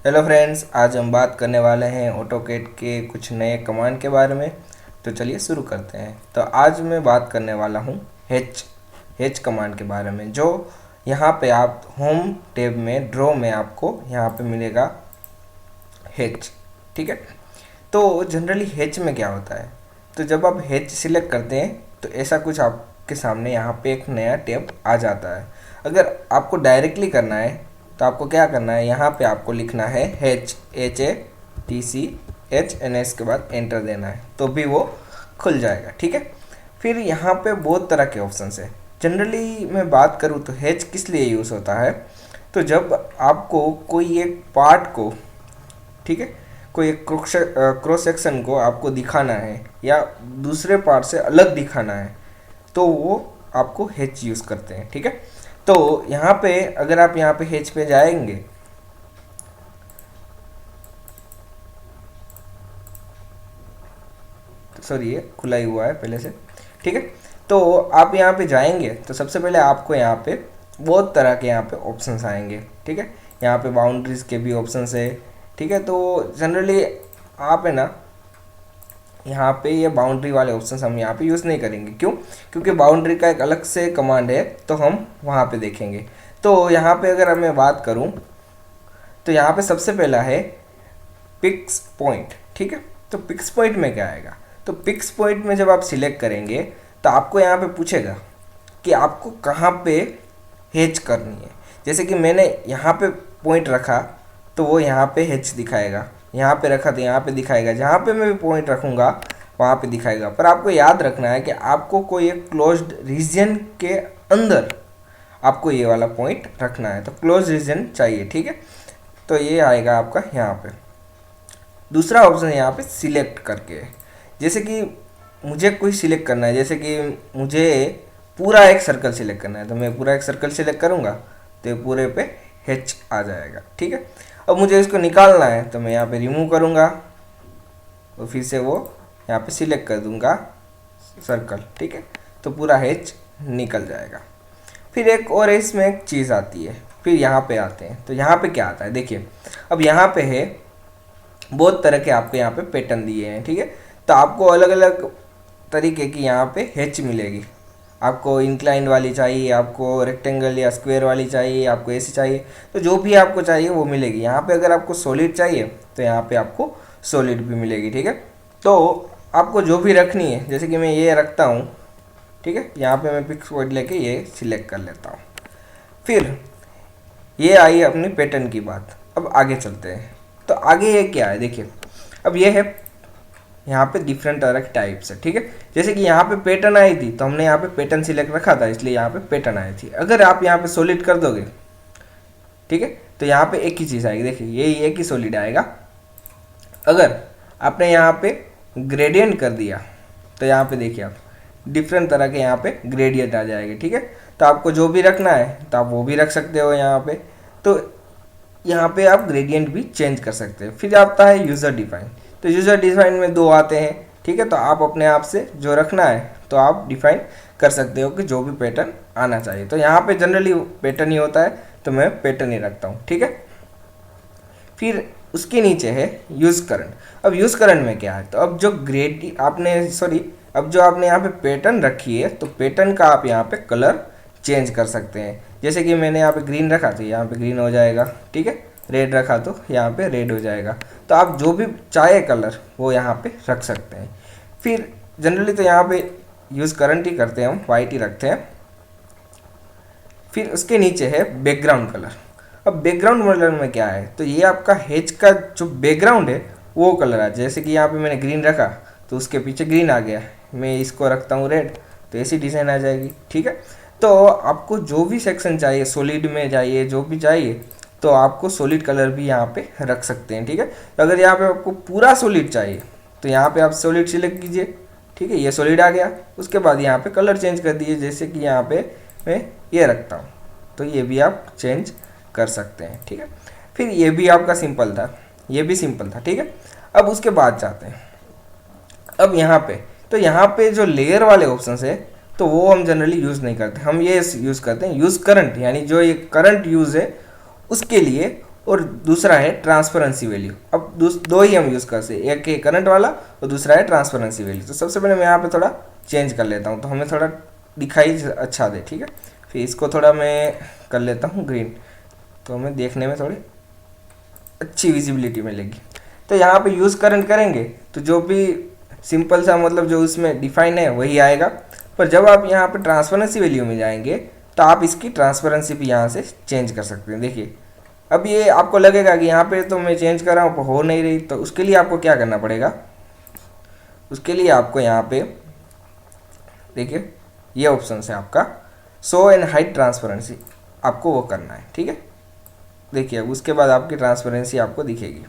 Hello friends, आज हम बात करने वाले हैं ऑटोकेड के कुछ नए कमांड के बारे में। तो चलिए शुरू करते हैं। तो आज मैं बात करने वाला हूँ हेच कमांड के बारे में, जो यहाँ पे आप होम टैब में ड्रॉ में आपको यहाँ पे मिलेगा हेच। ठीक है। तो जनरली हेच में क्या होता है, तो जब आप हेच सिलेक्ट करते हैं तो ऐसा कुछ आपके सामने यहाँ पे एक नया टैब आ जाता है। अगर आपको डायरेक्टली करना है तो आपको क्या करना है, यहाँ पे आपको लिखना है HHTCH के बाद एंटर देना है, तो भी वो खुल जाएगा। ठीक है। फिर यहाँ पे बहुत तरह के ऑप्शन है। जनरली मैं बात करूँ तो हेच किस लिए यूज़ होता है, तो जब आपको कोई एक पार्ट को, ठीक है, कोई एक क्रॉस सेक्शन को आपको दिखाना है या दूसरे पार्ट से अलग दिखाना है, तो वो आपको हेच यूज़ करते हैं। ठीक है। तो यहाँ पे अगर आप यहाँ पे हेच पे जाएंगे, तो सॉरी ये खुला ही हुआ है पहले से। ठीक है। तो आप यहाँ पे जाएंगे तो सबसे पहले आपको यहाँ पे बहुत तरह के यहाँ पे ऑप्शंस आएंगे। ठीक है। यहाँ पे बाउंड्रीज के भी ऑप्शंस है। ठीक है। तो जनरली आप है ना, यहाँ पे ये बाउंड्री वाले ऑप्शंस हम यहाँ पे यूज़ नहीं करेंगे। क्यों? क्योंकि बाउंड्री का एक अलग से कमांड है, तो हम वहाँ पे देखेंगे। तो यहाँ पे अगर मैं बात करूँ तो यहाँ पे सबसे पहला है पिक्स पॉइंट। ठीक है। तो पिक्स पॉइंट में क्या आएगा, तो पिक्स पॉइंट में जब आप सिलेक्ट करेंगे तो आपको यहाँ पे पूछेगा कि आपको कहाँ पे हेच करनी है। जैसे कि मैंने यहाँ पे पॉइंट रखा तो वो यहाँ पे हेच दिखाएगा, यहाँ पे रखा तो यहाँ पे दिखाएगा, जहाँ पे मैं भी पॉइंट रखूँगा वहाँ पे दिखाएगा। पर आपको याद रखना है कि आपको कोई एक क्लोज्ड रीजन के अंदर आपको ये वाला पॉइंट रखना है, तो क्लोज रीजन चाहिए। ठीक है। तो ये आएगा आपका यहाँ पे। दूसरा ऑप्शन यहाँ पे सिलेक्ट करके है। जैसे कि मुझे कोई सिलेक्ट करना है, जैसे कि मुझे पूरा एक सर्कल सिलेक्ट करना है, तो मैं पूरा एक सर्कल सिलेक्ट करूँगा तो ये पूरे पे हेच आ जाएगा। ठीक है। अब मुझे इसको निकालना है तो मैं यहाँ पे रिमूव करूँगा और फिर से वो यहाँ पे सिलेक्ट कर दूँगा सर्कल। ठीक है। तो पूरा हेच निकल जाएगा। फिर एक और इसमें एक चीज़ आती है, फिर यहाँ पे आते हैं तो यहाँ पे क्या आता है, देखिए अब यहाँ पे है बहुत तरह के आपको यहाँ पे पैटर्न दिए हैं। ठीक है। तो आपको अलग अलग तरीके की यहाँ पे हेच मिलेगी। आपको इंक्लाइंड वाली चाहिए, आपको रेक्टेंगल या स्क्वायर वाली चाहिए, आपको ऐसी चाहिए, तो जो भी आपको चाहिए वो मिलेगी। यहाँ पे अगर आपको सॉलिड चाहिए तो यहाँ पे आपको सॉलिड भी मिलेगी। ठीक है। तो आपको जो भी रखनी है, जैसे कि मैं ये रखता हूँ। ठीक है। यहाँ पे मैं पिक्स पॉइंट लेके ये सिलेक्ट कर लेता हूँ। फिर ये आई अपनी पैटर्न की बात। अब आगे चलते हैं। तो आगे ये क्या है, देखिए अब ये है यहाँ पे डिफरेंट तरह की टाइप्स है। ठीक है। जैसे कि यहाँ पे पैटर्न आई थी तो हमने यहाँ पे पैटर्न सिलेक्ट रखा था, इसलिए यहाँ पे पैटर्न आई थी। अगर आप यहाँ पे सॉलिड कर दोगे, ठीक है, तो यहाँ पे एक ही चीज़ आएगी। देखिए ये एक ही सॉलिड आएगा। अगर आपने यहाँ पे ग्रेडियंट कर दिया तो यहाँ पे देखिए आप डिफरेंट तरह के यहाँ पे ग्रेडियंट आ जाएंगे। ठीक है। तो आपको जो भी रखना है तो आप वो भी रख सकते हो यहाँ पे। तो यहाँ पे आप ग्रेडियंट भी चेंज कर सकते हैं। फिर आता है यूज़र डिफाइन। तो यूज़र डिफाइन में दो आते हैं। ठीक है। तो आप अपने आप से जो रखना है तो आप डिफाइन कर सकते हो कि जो भी पैटर्न आना चाहिए। तो यहाँ पे जनरली पैटर्न ही होता है, तो मैं पैटर्न ही रखता हूँ। ठीक है। फिर उसके नीचे है यूज़ करंट। अब यूज़ करंट में क्या है, तो अब जो ग्रेड आपने सॉरी अब जो आपने यहाँ पे पैटर्न रखी है तो पैटर्न का आप यहाँ पे कलर चेंज कर सकते हैं। जैसे कि मैंने यहाँ पे ग्रीन रखा तो यहाँ पे ग्रीन हो जाएगा। ठीक है। रेड रखा तो यहाँ पे रेड हो जाएगा। तो आप जो भी चाहे कलर वो यहाँ पे रख सकते हैं। फिर जनरली तो यहाँ पे यूज़ करंट ही करते हैं, हम वाइट ही रखते हैं। फिर उसके नीचे है बैकग्राउंड कलर। अब बैकग्राउंड कलर में क्या है, तो ये आपका हेच का जो बैकग्राउंड है वो कलर है। जैसे कि यहाँ पे मैंने ग्रीन रखा तो उसके पीछे ग्रीन आ गया, मैं इसको रखता हूँ रेड तो ऐसी डिज़ाइन आ जाएगी। ठीक है। तो आपको जो भी सेक्शन चाहिए, सॉलिड में चाहिए, जो भी चाहिए, तो आपको सॉलिड कलर भी यहाँ पे रख सकते हैं। ठीक है। तो अगर यहाँ पे आपको पूरा सॉलिड चाहिए तो यहाँ पे आप सॉलिड सिलेक्ट कीजिए। ठीक है। ये सॉलिड आ गया। उसके बाद यहाँ पे कलर चेंज कर दीजिए, जैसे कि यहाँ पे मैं ये रखता हूँ तो ये भी आप चेंज कर सकते हैं। ठीक है। फिर ये भी आपका सिंपल था, ये भी सिंपल था। ठीक है। अब उसके बाद जाते हैं अब यहाँ पे। तो यहाँ पे जो लेयर वाले ऑप्शन है तो वो हम जनरली यूज़ नहीं करते, हम ये यूज़ करते हैं यूज़ करंट, यानी जो ये करंट यूज़ है उसके लिए और दूसरा है ट्रांसपेरेंसी वैल्यू। अब दो ही हम यूज़ कर सकते हैं, एक है करंट वाला और दूसरा है ट्रांसपेरेंसी वैल्यू। तो सबसे पहले मैं यहाँ पे थोड़ा चेंज कर लेता हूँ तो हमें थोड़ा दिखाई अच्छा दे, ठीक है। फिर इसको थोड़ा मैं कर लेता हूँ ग्रीन, तो हमें देखने में थोड़ी अच्छी विजिबिलिटी मिलेगी। तो यहाँ पे यूज़ करंट करेंगे तो जो भी सिंपल सा मतलब जो उसमें डिफाइन है वही आएगा। पर जब आप यहाँ पे ट्रांसपेरेंसी वैल्यू में जाएंगे तो आप इसकी ट्रांसपेरेंसी भी यहाँ से चेंज कर सकते हैं। देखिए अब ये आपको लगेगा कि यहाँ पे तो मैं चेंज कर रहा हूँ पर हो नहीं रही, तो उसके लिए आपको क्या करना पड़ेगा, उसके लिए आपको यहाँ पे देखिए ये ऑप्शन है आपका शो एंड हाइड ट्रांसपेरेंसी, आपको वो करना है, ठीक है। देखिए अब उसके बाद आपकी ट्रांसपेरेंसी आपको दिखेगी।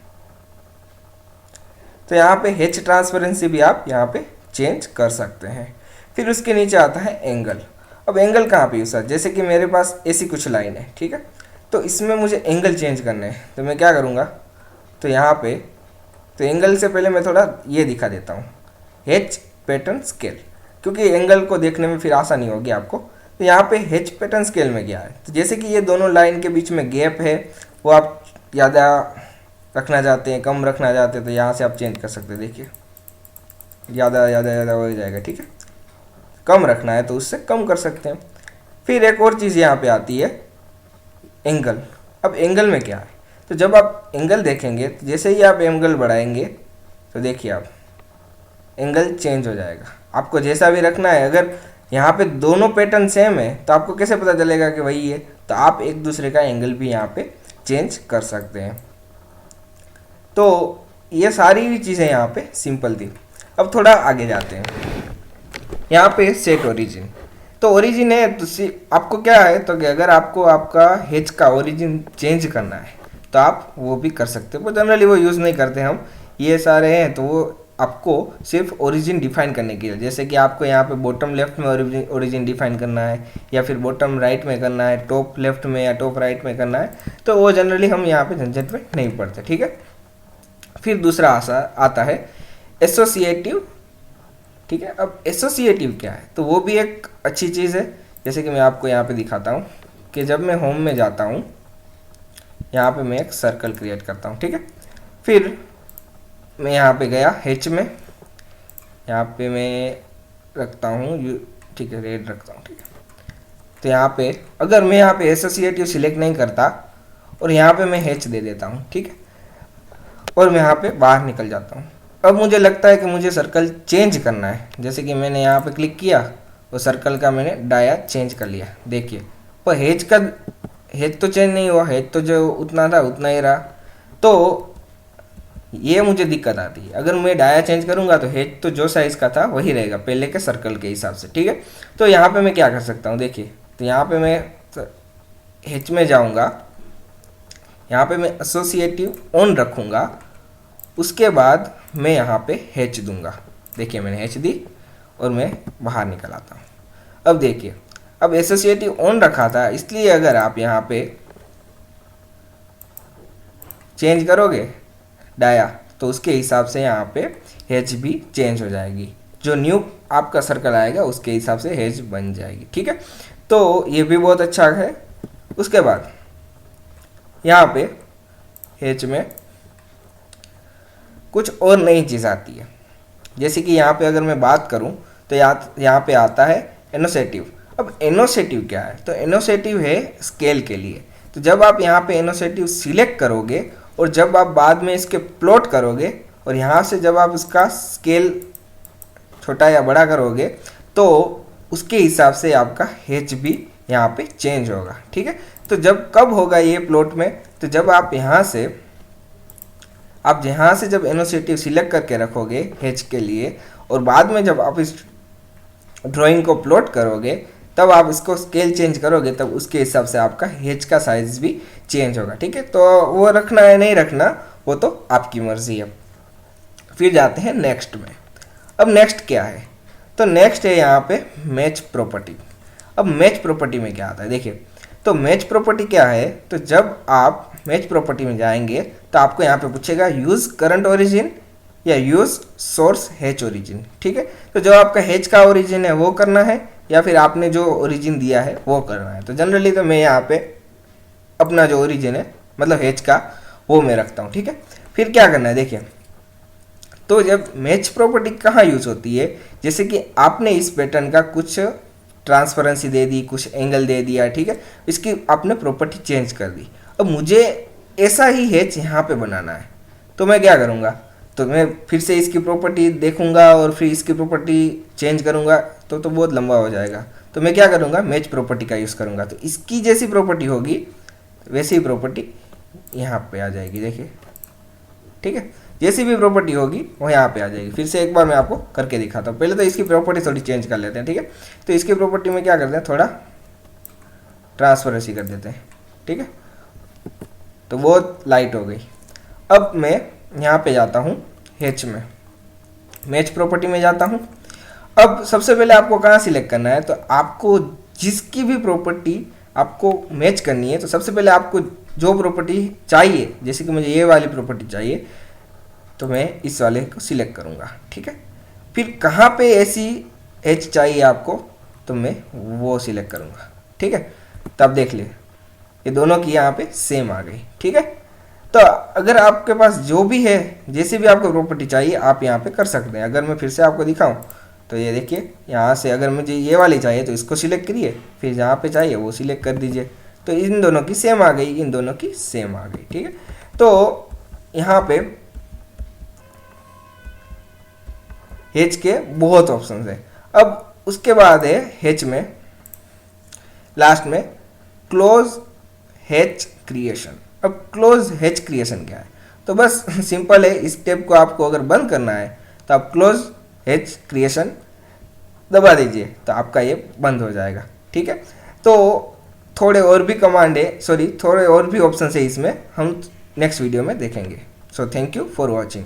तो यहाँ पे हेच ट्रांसपेरेंसी भी आप यहाँ पे चेंज कर सकते हैं। फिर उसके नीचे आता है एंगल। अब एंगल कहाँ पे यूज़ है, जैसे कि मेरे पास ऐसी कुछ लाइन है, ठीक है, तो इसमें मुझे एंगल चेंज करने हैं तो मैं क्या करूँगा, तो यहाँ पे तो एंगल से पहले मैं थोड़ा ये दिखा देता हूँ हेच पैटर्न स्केल, क्योंकि एंगल को देखने में फिर आसानी होगी आपको। तो यहाँ पे हेच पैटर्न स्केल में क्या है, तो जैसे कि ये दोनों लाइन के बीच में गैप है वो आप ज़्यादा रखना चाहते हैं, कम रखना चाहते हैं, तो यहाँ से आप चेंज कर सकते हैं। देखिए ज़्यादा ज़्यादा ज़्यादा हो जाएगा, ठीक है। कम रखना है तो उससे कम कर सकते हैं। फिर एक और चीज़ यहाँ पे आती है एंगल। अब एंगल में क्या है, तो जब आप एंगल देखेंगे तो जैसे ही आप एंगल बढ़ाएंगे तो देखिए आप एंगल चेंज हो जाएगा। आपको जैसा भी रखना है, अगर यहाँ पे दोनों पैटर्न सेम है तो आपको कैसे पता चलेगा कि वही है, तो आप एक दूसरे का एंगल भी यहाँ पे चेंज कर सकते हैं। तो ये सारी चीज़ें यहाँ पे सिंपल थी। अब थोड़ा आगे जाते हैं, यहाँ पे सेट ओरिजिन। तो ओरिजिन है तो आपको क्या है, तो कि अगर आपको आपका हेच का ओरिजिन चेंज करना है तो आप वो भी कर सकते हो, पर जनरली वो यूज़ नहीं करते हम, ये सारे हैं तो वो आपको सिर्फ ओरिजिन डिफाइन करने के लिए, जैसे कि आपको यहाँ पे बॉटम लेफ्ट में ओरिजिन डिफाइन करना है या फिर बॉटम राइट में करना है, टॉप लेफ्ट में या टॉप राइट में करना है, तो वो जनरली हम यहाँ पे झंझट में नहीं पड़ते, ठीक है। फिर दूसरा आता है एसोसिएटिव, ठीक है। अब एसोसिएटिव क्या है, तो वो भी एक अच्छी चीज़ है। जैसे कि मैं आपको यहाँ पे दिखाता हूँ कि जब मैं होम में जाता हूँ, यहाँ पे मैं एक सर्कल क्रिएट करता हूँ, ठीक है। फिर मैं यहाँ पे गया हेच में, यहाँ पे मैं रखता हूँ ठीक है, रेड रखता हूँ, ठीक है। तो यहाँ पे अगर मैं यहाँ पे एसोसिएटिव सिलेक्ट नहीं करता और यहाँ पे मैं हेच दे देता हूँ, ठीक है, और मैं यहाँ पे बाहर निकल जाता हूँ। अब मुझे लगता है कि मुझे सर्कल चेंज करना है, जैसे कि मैंने यहाँ पे क्लिक किया और सर्कल का मैंने डाया चेंज कर लिया, देखिए। पर हेच तो चेंज नहीं हुआ, हेच तो जो उतना था उतना ही रहा, तो ये मुझे दिक्कत आती है। अगर मैं डाया चेंज करूँगा तो हेच तो जो साइज़ का था वही रहेगा पहले के सर्कल के हिसाब से, ठीक है। तो यहाँ पे मैं क्या कर सकता हूँ, देखिए, तो यहाँ पे मैं हेच में जाऊँगा, यहाँ पे मैं एसोसिएटिव ऑन रखूँगा, उसके बाद मैं यहाँ पे हेच दूंगा, देखिए मैंने हेच दी और मैं बाहर निकल आता हूँ। अब देखिए, अब एसोसिएटिव ऑन रखा था, इसलिए अगर आप यहाँ पे चेंज करोगे डाया तो उसके हिसाब से यहाँ पे हेच भी चेंज हो जाएगी, जो न्यू आपका सर्कल आएगा उसके हिसाब से हेच बन जाएगी, ठीक है। तो ये भी बहुत अच्छा है। उसके बाद यहाँ पे हेच में कुछ और नई चीज़ आती है, जैसे कि यहाँ पे अगर मैं बात करूँ तो यहाँ पे आता है एनोसेटिव। अब एनोसेटिव क्या है, तो एनोसेटिव है स्केल के लिए। तो जब आप यहाँ पे एनोसेटिव सिलेक्ट करोगे और जब आप बाद में इसके प्लॉट करोगे और यहाँ से जब आप इसका स्केल छोटा या बड़ा करोगे तो उसके हिसाब से आपका हेच भी यहाँ पे चेंज होगा, ठीक है। तो जब कब होगा ये प्लॉट में, तो जब आप यहाँ से जब एनोसेटिव सिलेक्ट करके रखोगे हेच के लिए और बाद में जब आप इस ड्राइंग को प्लॉट करोगे तब आप इसको स्केल चेंज करोगे, तब उसके हिसाब से आपका हेच का साइज भी चेंज होगा, ठीक है। तो वो रखना है नहीं रखना वो तो आपकी मर्जी है। फिर जाते हैं नेक्स्ट में। अब नेक्स्ट क्या है, तो नेक्स्ट है यहाँ पे मैच प्रॉपर्टी। अब मैच प्रॉपर्टी में क्या आता है, देखिए, तो मैच प्रॉपर्टी क्या है, तो जब आप मैच प्रॉपर्टी में जाएंगे तो आपको यहाँ पे पूछेगा यूज़ करंट ओरिजिन या यूज़ सोर्स हेच ओरिजिन, ठीक है। तो जो आपका हेच का ओरिजिन है वो करना है या फिर आपने जो ओरिजिन दिया है वो करना है। तो जनरली तो मैं यहाँ पे अपना जो ओरिजिन है मतलब हैच का वो मैं रखता हूँ, ठीक है। फिर क्या करना है देखिए, तो जब मैच प्रॉपर्टी कहाँ यूज होती है, जैसे कि आपने इस पैटर्न का कुछ ट्रांसपेरेंसी दे दी, कुछ एंगल दे दिया, ठीक है, इसकी आपने प्रॉपर्टी चेंज कर दी। अब मुझे ऐसा ही हैच यहाँ पे बनाना है, तो मैं क्या करूँगा, तो मैं फिर से इसकी प्रॉपर्टी देखूंगा और फिर इसकी प्रॉपर्टी चेंज करूंगा, तो बहुत लंबा हो जाएगा। तो मैं क्या करूंगा, मैच प्रॉपर्टी का यूज़ करूंगा, तो इसकी जैसी प्रॉपर्टी होगी वैसी ही प्रॉपर्टी यहाँ पे आ जाएगी, देखिए, ठीक है। जैसी भी प्रॉपर्टी होगी वो यहाँ पे आ जाएगी। फिर से एक बार मैं आपको करके दिखाता हूँ। पहले तो इसकी प्रॉपर्टी थोड़ी चेंज कर लेते हैं, ठीक है। तो इसकी प्रॉपर्टी में क्या करते हैं, थोड़ा ट्रांसपेरेंसी कर देते हैं, ठीक है, तो बहुत लाइट हो गई। अब मैं यहाँ पे जाता हूँ हैच में, मैच प्रॉपर्टी में जाता हूँ। अब सबसे पहले आपको कहाँ सिलेक्ट करना है, तो आपको जिसकी भी प्रॉपर्टी आपको मैच करनी है, तो सबसे पहले आपको जो प्रॉपर्टी चाहिए, जैसे कि मुझे ये वाली प्रॉपर्टी चाहिए, तो मैं इस वाले को सिलेक्ट करूँगा, ठीक है। फिर कहाँ पे ऐसी एच चाहिए आपको, तो मैं वो सिलेक्ट करूँगा, ठीक है। तो आप देख लिए ये दोनों की यहाँ पे सेम आ गई, ठीक है। तो अगर आपके पास जो भी है, जैसे भी आपको प्रॉपर्टी चाहिए, आप यहाँ पे कर सकते हैं। अगर मैं फिर से आपको दिखाऊं, तो ये देखिए, यहाँ से अगर मुझे ये वाली चाहिए तो इसको सिलेक्ट करिए, फिर जहाँ पे चाहिए वो सिलेक्ट कर दीजिए, तो इन दोनों की सेम आ गई, इन दोनों की सेम आ गई, ठीक है। तो यहाँ पे हैच के बहुत ऑप्शन है। अब उसके बाद है हैच में लास्ट में क्लोज हैच क्रिएशन। अब क्लोज हैच क्रिएशन क्या है, तो बस सिंपल है, इस स्टेप को आपको अगर बंद करना है तो आप क्लोज हैच क्रिएशन दबा दीजिए, तो आपका ये बंद हो जाएगा, ठीक है। तो थोड़े और भी कमांड है, थोड़े और भी ऑप्शन है इसमें, हम नेक्स्ट वीडियो में देखेंगे। So thank you for watching.